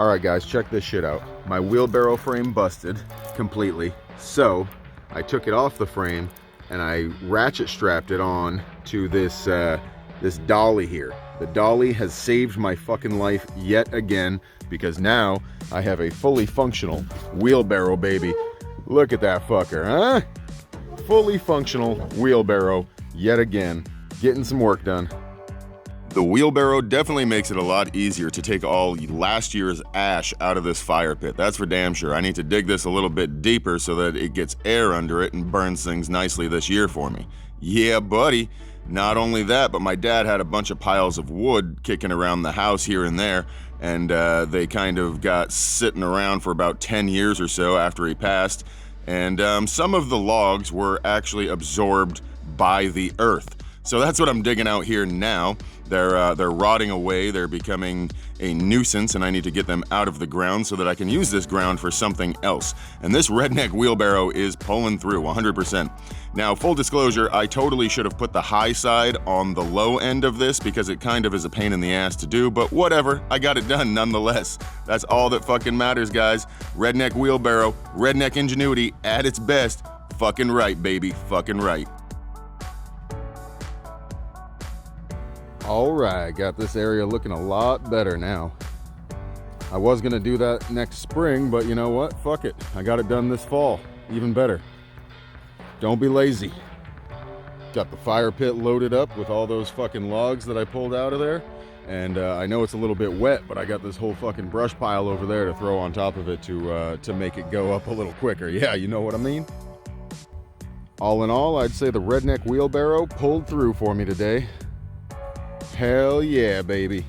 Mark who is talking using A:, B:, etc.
A: Alright guys, check this shit out. My wheelbarrow frame busted completely. So, I took it off the frame and I ratchet strapped it on to this dolly here. The dolly has saved my fucking life yet again because now I have a fully functional wheelbarrow, baby. Look at that fucker, huh? Fully functional wheelbarrow yet again. Getting some work done. The wheelbarrow definitely makes it a lot easier to take all last year's ash out of this fire pit. That's for damn sure. I need to dig this a little bit deeper so that it gets air under it and burns things nicely this year for me. Yeah, buddy. Not only that, but my dad had a bunch of piles of wood kicking around the house here and there, and they kind of got sitting around for about 10 years or so after he passed, and some of the logs were actually absorbed by the earth. So that's what I'm digging out here now. They're rotting away, they're becoming a nuisance, and I need to get them out of the ground so that I can use this ground for something else. And this redneck wheelbarrow is pulling through 100%. Now, full disclosure, I totally should have put the high side on the low end of this because it kind of is a pain in the ass to do, but whatever, I got it done nonetheless. That's all that fucking matters, guys. Redneck wheelbarrow, redneck ingenuity at its best. Fucking right, baby, fucking right. Alright, got this area looking a lot better now. I was gonna do that next spring, but you know what? Fuck it. I got it done this fall. Even better. Don't be lazy. Got the fire pit loaded up with all those fucking logs that I pulled out of there. And I know it's a little bit wet, but I got this whole fucking brush pile over there to throw on top of it to make it go up a little quicker. Yeah, you know what I mean? All in all, I'd say the redneck wheelbarrow pulled through for me today. Hell yeah, baby.